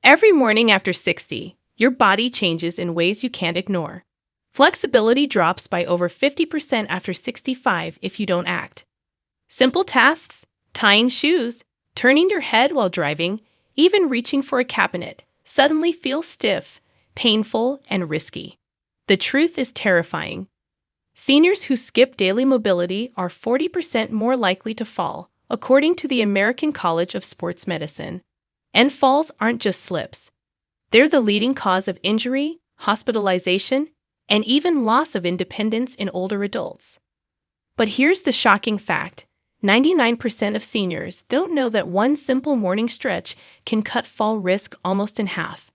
Every morning after 60, your body changes in ways you can't ignore. Flexibility drops by over 50% after 65 if you don't act. Simple tasks, tying shoes, turning your head while driving, even reaching for a cabinet, suddenly feel stiff, painful, and risky. The truth is terrifying. Seniors who skip daily mobility are 40% more likely to fall, according to the American College of Sports Medicine. And falls aren't just slips. They're the leading cause of injury, hospitalization, and even loss of independence in older adults. But here's the shocking fact. 99% of seniors don't know that one simple morning stretch can cut fall risk almost in half.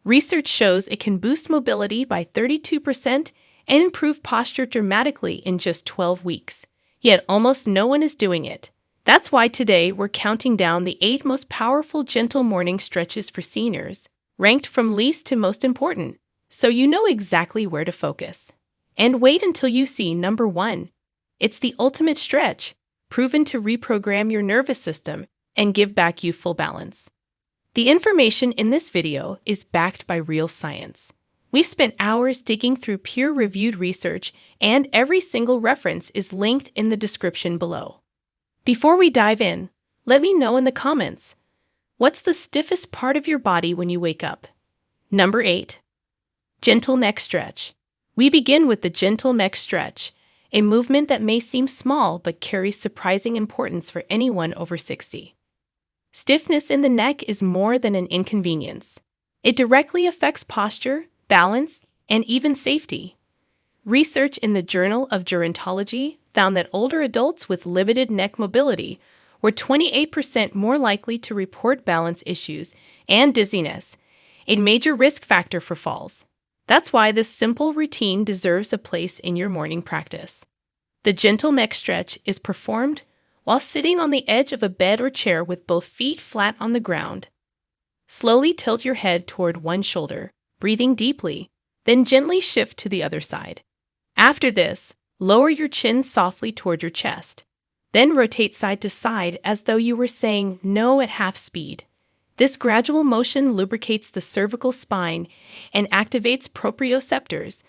Research shows it can boost mobility by 32% and improve posture dramatically in just 12 weeks. Yet almost no one is doing it. That's why today we're counting down the 8 most powerful gentle morning stretches for seniors, ranked from least to most important, so you know exactly where to focus. And wait until you see number 1. It's the ultimate stretch, proven to reprogram your nervous system and give back youthful balance. The information in this video is backed by real science. We've spent hours digging through peer-reviewed research, and every single reference is linked in the description below. Before we dive in, let me know in the comments, what's the stiffest part of your body when you wake up? Number 8. Gentle neck stretch. We begin with the gentle neck stretch, a movement that may seem small but carries surprising importance for anyone over 60. Stiffness in the neck is more than an inconvenience. It directly affects posture, balance, and even safety. Research in the Journal of Gerontology found that older adults with limited neck mobility were 28% more likely to report balance issues and dizziness, a major risk factor for falls. That's why this simple routine deserves a place in your morning practice. The gentle neck stretch is performed while sitting on the edge of a bed or chair with both feet flat on the ground. Slowly tilt your head toward one shoulder, breathing deeply, then gently shift to the other side. After this, lower your chin softly toward your chest. Then rotate side to side as though you were saying no at half speed. This gradual motion lubricates the cervical spine and activates proprioceptors,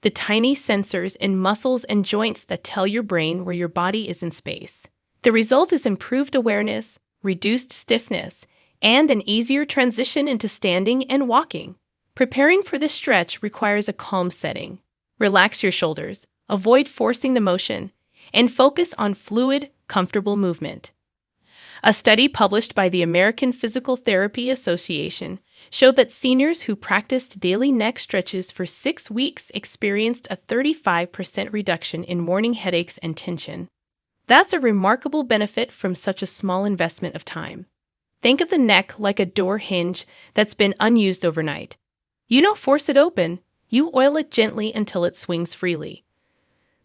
the tiny sensors in muscles and joints that tell your brain where your body is in space. The result is improved awareness, reduced stiffness, and an easier transition into standing and walking. Preparing for this stretch requires a calm setting. Relax your shoulders, avoid forcing the motion, and focus on fluid, comfortable movement. A study published by the American Physical Therapy Association showed that seniors who practiced daily neck stretches for 6 weeks experienced a 35% reduction in morning headaches and tension. That's a remarkable benefit from such a small investment of time. Think of the neck like a door hinge that's been unused overnight. You don't force it open, you oil it gently until it swings freely.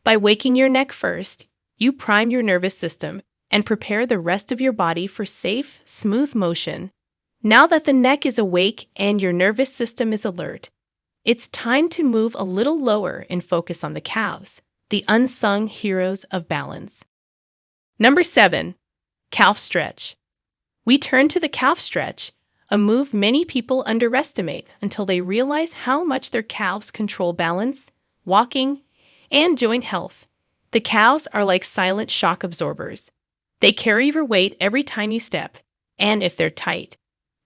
By waking your neck first, you prime your nervous system and prepare the rest of your body for safe, smooth motion. Now that the neck is awake and your nervous system is alert, it's time to move a little lower and focus on the calves, the unsung heroes of balance. Number 7. Calf stretch. We turn to the calf stretch, a move many people underestimate until they realize how much their calves control balance, walking, and joint health. The calves are like silent shock absorbers. They carry your weight every time you step, and if they're tight,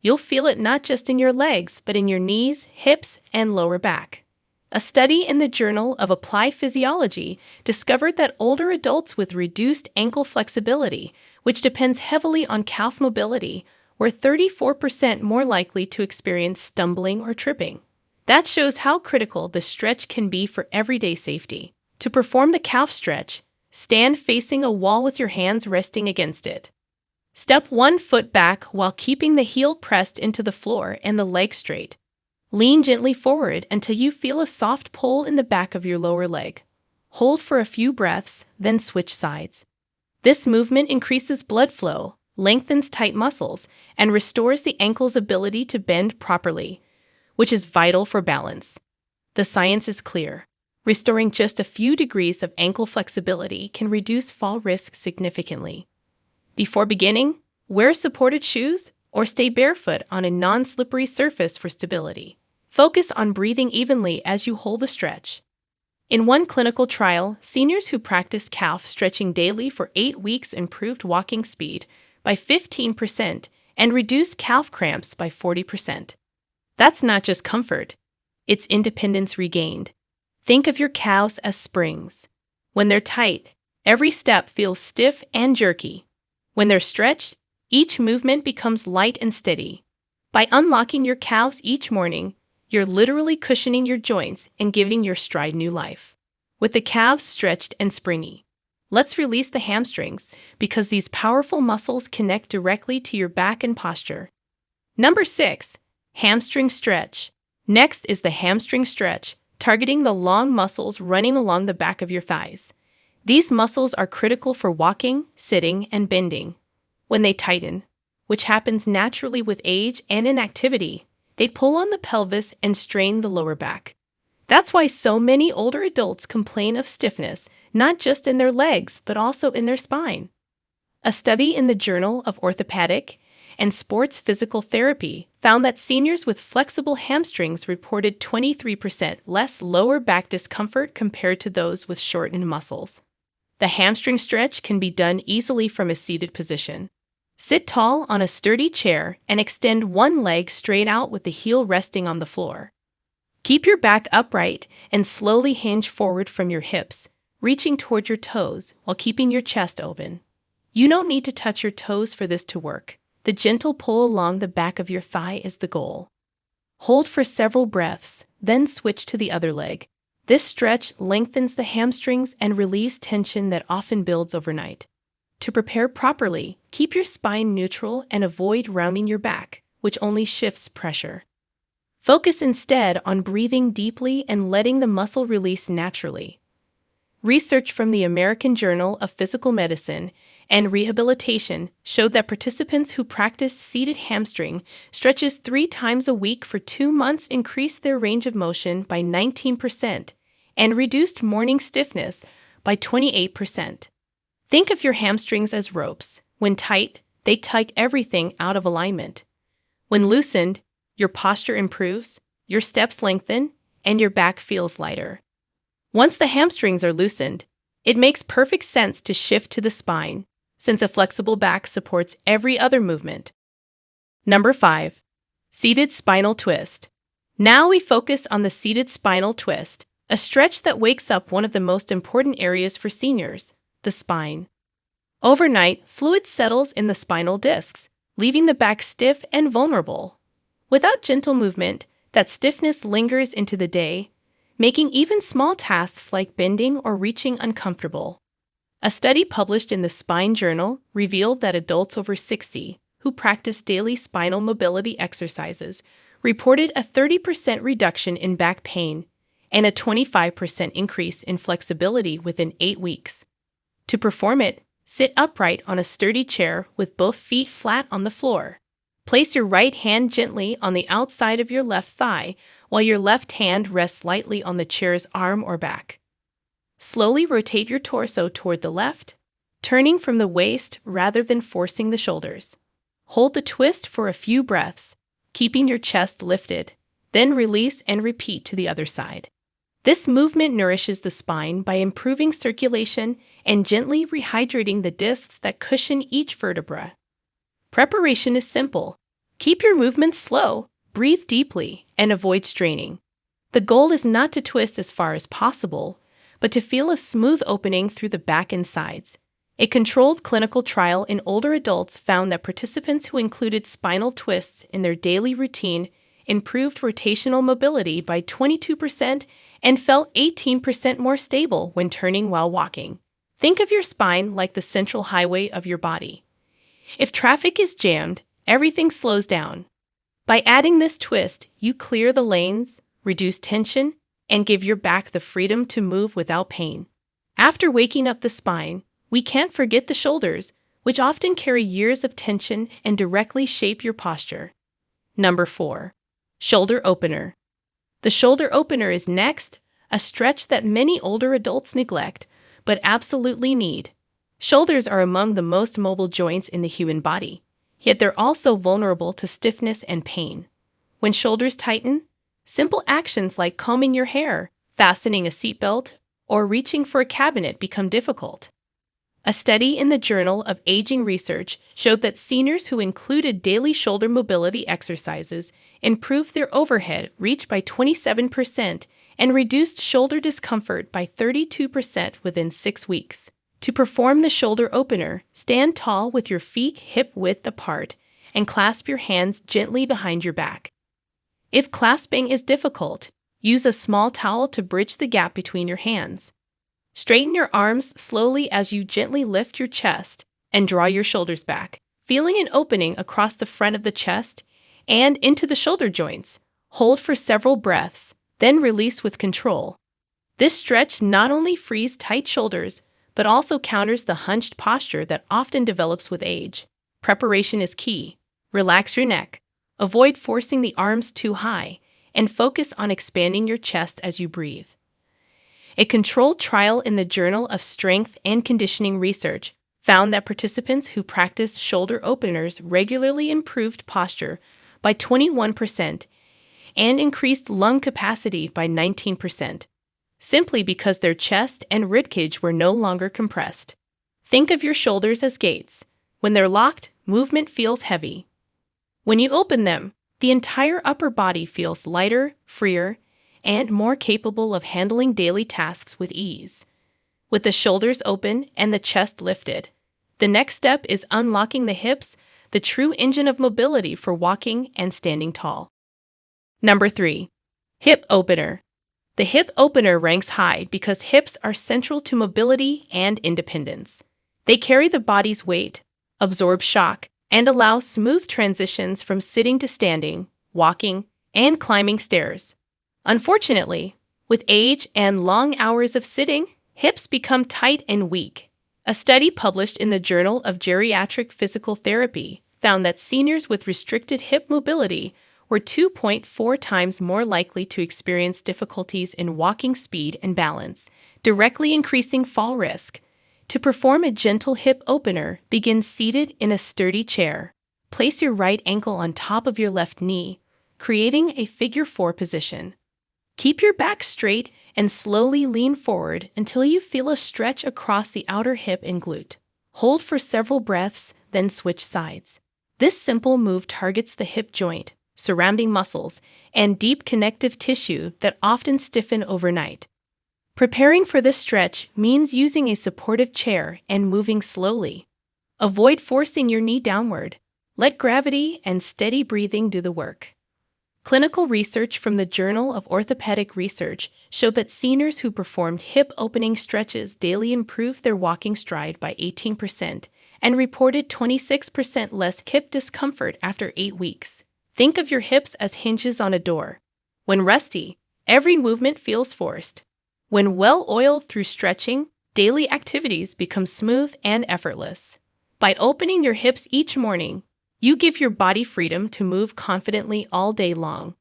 you'll feel it not just in your legs, but in your knees, hips, and lower back. A study in the Journal of Applied Physiology discovered that older adults with reduced ankle flexibility, which depends heavily on calf mobility, were 34% more likely to experience stumbling or tripping. That shows how critical the stretch can be for everyday safety. To perform the calf stretch, stand facing a wall with your hands resting against it. Step one foot back while keeping the heel pressed into the floor and the leg straight. Lean gently forward until you feel a soft pull in the back of your lower leg. Hold for a few breaths, then switch sides. This movement increases blood flow, lengthens tight muscles, and restores the ankle's ability to bend properly, which is vital for balance. The science is clear. Restoring just a few degrees of ankle flexibility can reduce fall risk significantly. Before beginning, wear supported shoes or stay barefoot on a non-slippery surface for stability. Focus on breathing evenly as you hold the stretch. In one clinical trial, seniors who practiced calf stretching daily for 8 weeks improved walking speed by 15% and reduced calf cramps by 40%. That's not just comfort, it's independence regained. Think of your calves as springs. When they're tight, every step feels stiff and jerky. When they're stretched, each movement becomes light and steady. By unlocking your calves each morning, you're literally cushioning your joints and giving your stride new life. With the calves stretched and springy, let's release the hamstrings because these powerful muscles connect directly to your back and posture. Number 6. Hamstring stretch. Next is the hamstring stretch, targeting the long muscles running along the back of your thighs. These muscles are critical for walking, sitting, and bending. When they tighten, which happens naturally with age and inactivity, they pull on the pelvis and strain the lower back. That's why so many older adults complain of stiffness, not just in their legs, but also in their spine. A study in the Journal of Orthopedic and Sports Physical Therapy found that seniors with flexible hamstrings reported 23% less lower back discomfort compared to those with shortened muscles. The hamstring stretch can be done easily from a seated position. Sit tall on a sturdy chair and extend one leg straight out with the heel resting on the floor. Keep your back upright and slowly hinge forward from your hips, reaching toward your toes while keeping your chest open. You don't need to touch your toes for this to work. The gentle pull along the back of your thigh is the goal. Hold for several breaths, then switch to the other leg. This stretch lengthens the hamstrings and releases tension that often builds overnight. To prepare properly, keep your spine neutral and avoid rounding your back, which only shifts pressure. Focus instead on breathing deeply and letting the muscle release naturally. Research from the American Journal of Physical Medicine and Rehabilitation showed that participants who practiced seated hamstring stretches 3 times a week for 2 months increased their range of motion by 19% and reduced morning stiffness by 28%. Think of your hamstrings as ropes. When tight, they tug everything out of alignment. When loosened, your posture improves, your steps lengthen, and your back feels lighter. Once the hamstrings are loosened, it makes perfect sense to shift to the spine, since a flexible back supports every other movement. Number 5. Seated spinal twist. Now we focus on the seated spinal twist, a stretch that wakes up one of the most important areas for seniors, the spine. Overnight, fluid settles in the spinal discs, leaving the back stiff and vulnerable. Without gentle movement, that stiffness lingers into the day, making even small tasks like bending or reaching uncomfortable. A study published in the Spine Journal revealed that adults over 60 who practice daily spinal mobility exercises reported a 30% reduction in back pain and a 25% increase in flexibility within 8 weeks. To perform it, sit upright on a sturdy chair with both feet flat on the floor. Place your right hand gently on the outside of your left thigh while your left hand rests lightly on the chair's arm or back. Slowly rotate your torso toward the left, turning from the waist rather than forcing the shoulders. Hold the twist for a few breaths, keeping your chest lifted, then release and repeat to the other side. This movement nourishes the spine by improving circulation and gently rehydrating the discs that cushion each vertebra. Preparation is simple. Keep your movements slow, breathe deeply, and avoid straining. The goal is not to twist as far as possible, but to feel a smooth opening through the back and sides. A controlled clinical trial in older adults found that participants who included spinal twists in their daily routine improved rotational mobility by 22% and felt 18% more stable when turning while walking. Think of your spine like the central highway of your body. If traffic is jammed, everything slows down. By adding this twist, you clear the lanes, reduce tension, and give your back the freedom to move without pain. After waking up the spine, we can't forget the shoulders, which often carry years of tension and directly shape your posture. Number 4. Shoulder opener. The shoulder opener is next, a stretch that many older adults neglect, but absolutely need. Shoulders are among the most mobile joints in the human body, yet they're also vulnerable to stiffness and pain. When shoulders tighten, simple actions like combing your hair, fastening a seatbelt, or reaching for a cabinet become difficult. A study in the Journal of Aging Research showed that seniors who included daily shoulder mobility exercises improved their overhead reach by 27% and reduced shoulder discomfort by 32% within 6 weeks. To perform the shoulder opener, stand tall with your feet hip-width apart and clasp your hands gently behind your back. If clasping is difficult, use a small towel to bridge the gap between your hands. Straighten your arms slowly as you gently lift your chest and draw your shoulders back, feeling an opening across the front of the chest and into the shoulder joints. Hold for several breaths, then release with control. This stretch not only frees tight shoulders, but also counters the hunched posture that often develops with age. Preparation is key. Relax your neck, avoid forcing the arms too high, and focus on expanding your chest as you breathe. A controlled trial in the Journal of Strength and Conditioning Research found that participants who practiced shoulder openers regularly improved posture by 21% and increased lung capacity by 19%, simply because their chest and ribcage were no longer compressed. Think of your shoulders as gates. When they're locked, movement feels heavy. When you open them, the entire upper body feels lighter, freer, and more capable of handling daily tasks with ease. With the shoulders open and the chest lifted, the next step is unlocking the hips, the true engine of mobility for walking and standing tall. Number 3. Hip opener. The hip opener ranks high because hips are central to mobility and independence. They carry the body's weight, absorb shock, and allow smooth transitions from sitting to standing, walking, and climbing stairs. Unfortunately, with age and long hours of sitting, hips become tight and weak. A study published in the Journal of Geriatric Physical Therapy found that seniors with restricted hip mobility were 2.4 times more likely to experience difficulties in walking speed and balance, directly increasing fall risk. To perform a gentle hip opener, begin seated in a sturdy chair. Place your right ankle on top of your left knee, creating a figure 4 position. Keep your back straight and slowly lean forward until you feel a stretch across the outer hip and glute. Hold for several breaths, then switch sides. This simple move targets the hip joint, surrounding muscles, and deep connective tissue that often stiffen overnight. Preparing for this stretch means using a supportive chair and moving slowly. Avoid forcing your knee downward. Let gravity and steady breathing do the work. Clinical research from the Journal of Orthopedic Research showed that seniors who performed hip opening stretches daily improved their walking stride by 18% and reported 26% less hip discomfort after 8 weeks. Think of your hips as hinges on a door. When rusty, every movement feels forced. When well-oiled through stretching, daily activities become smooth and effortless. By opening your hips each morning, you give your body freedom to move confidently all day long.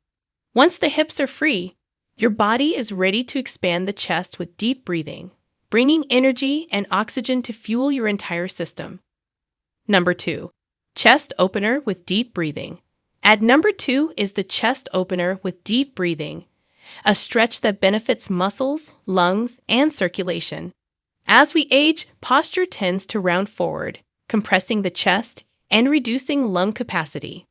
Once the hips are free, your body is ready to expand the chest with deep breathing, bringing energy and oxygen to fuel your entire system. Number 2. Chest opener with deep breathing. At number 2 is the chest opener with deep breathing, a stretch that benefits muscles, lungs, and circulation. As we age, posture tends to round forward, compressing the chest and reducing lung capacity.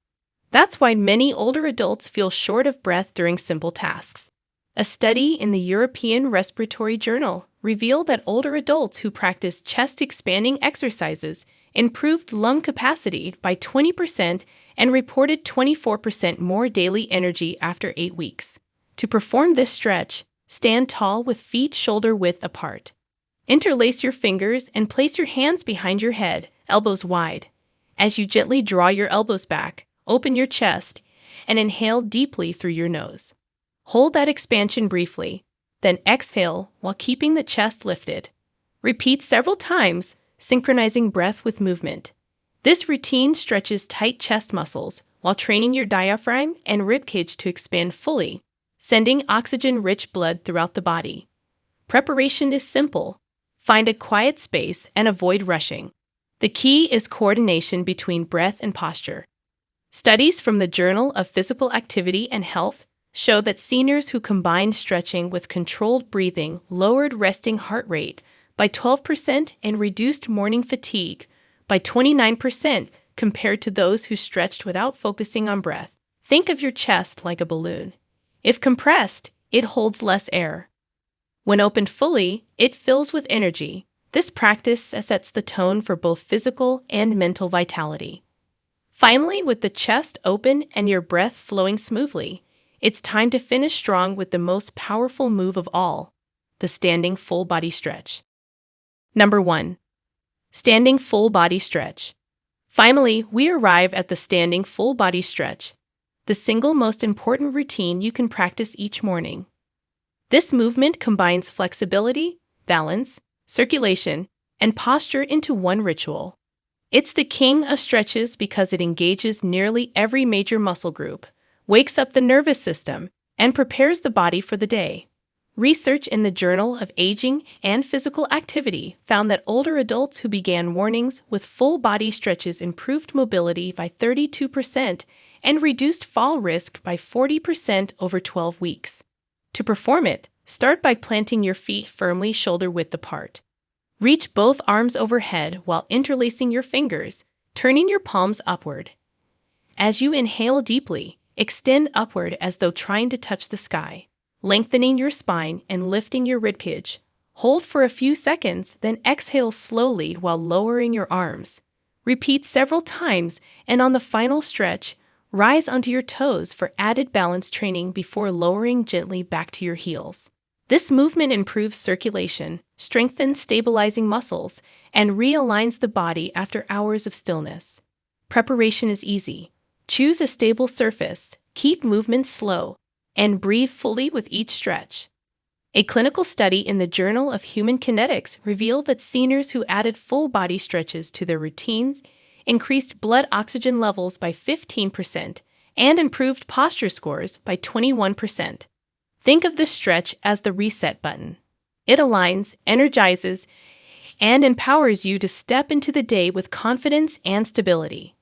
That's why many older adults feel short of breath during simple tasks. A study in the European Respiratory Journal revealed that older adults who practiced chest-expanding exercises improved lung capacity by 20% and reported 24% more daily energy after 8 weeks. To perform this stretch, stand tall with feet shoulder-width apart. Interlace your fingers and place your hands behind your head, elbows wide. As you gently draw your elbows back, open your chest, and inhale deeply through your nose. Hold that expansion briefly, then exhale while keeping the chest lifted. Repeat several times, synchronizing breath with movement. This routine stretches tight chest muscles while training your diaphragm and ribcage to expand fully, sending oxygen-rich blood throughout the body. Preparation is simple. Find a quiet space and avoid rushing. The key is coordination between breath and posture. Studies from the Journal of Physical Activity and Health show that seniors who combined stretching with controlled breathing lowered resting heart rate by 12% and reduced morning fatigue by 29% compared to those who stretched without focusing on breath. Think of your chest like a balloon. If compressed, it holds less air. When opened fully, it fills with energy. This practice sets the tone for both physical and mental vitality. Finally, with the chest open and your breath flowing smoothly, it's time to finish strong with the most powerful move of all, the standing full body stretch. Number 1. Standing full body stretch. Finally, we arrive at the standing full body stretch, the single most important routine you can practice each morning. This movement combines flexibility, balance, circulation, and posture into one ritual. It's the king of stretches because it engages nearly every major muscle group, wakes up the nervous system, and prepares the body for the day. Research in the Journal of Aging and Physical Activity found that older adults who began mornings with full body stretches improved mobility by 32% and reduced fall risk by 40% over 12 weeks. To perform it, start by planting your feet firmly shoulder-width apart. Reach both arms overhead while interlacing your fingers, turning your palms upward. As you inhale deeply, extend upward as though trying to touch the sky, lengthening your spine and lifting your ribcage. Hold for a few seconds, then exhale slowly while lowering your arms. Repeat several times, and on the final stretch, rise onto your toes for added balance training before lowering gently back to your heels. This movement improves circulation, strengthens stabilizing muscles, and realigns the body after hours of stillness. Preparation is easy. Choose a stable surface, keep movements slow, and breathe fully with each stretch. A clinical study in the Journal of Human Kinetics revealed that seniors who added full body stretches to their routines increased blood oxygen levels by 15% and improved posture scores by 21%. Think of this stretch as the reset button. It aligns, energizes, and empowers you to step into the day with confidence and stability.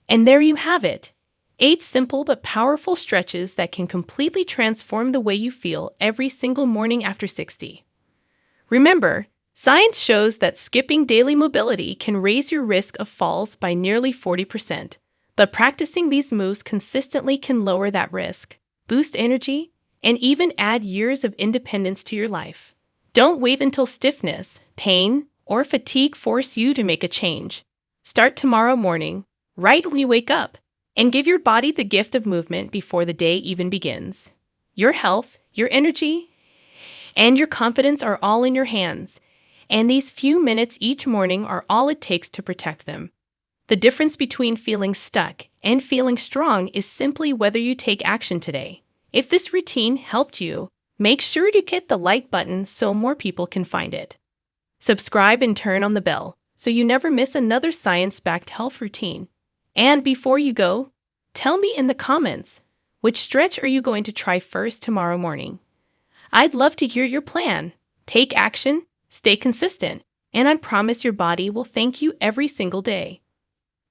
And there you have it. 8 simple but powerful stretches that can completely transform the way you feel every single morning after 60. Remember, science shows that skipping daily mobility can raise your risk of falls by nearly 40%, but practicing these moves consistently can lower that risk, boost energy, and even add years of independence to your life. Don't wait until stiffness, pain, or fatigue force you to make a change. Start tomorrow morning, right when you wake up, and give your body the gift of movement before the day even begins. Your health, your energy, and your confidence are all in your hands, and these few minutes each morning are all it takes to protect them. The difference between feeling stuck and feeling strong is simply whether you take action today. If this routine helped you, make sure to hit the like button so more people can find it. Subscribe and turn on the bell so you never miss another science-backed health routine. And before you go, tell me in the comments, which stretch are you going to try first tomorrow morning? I'd love to hear your plan. Take action, stay consistent, and I promise your body will thank you every single day.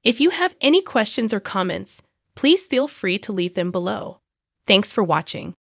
If you have any questions or comments, please feel free to leave them below. Thanks for watching.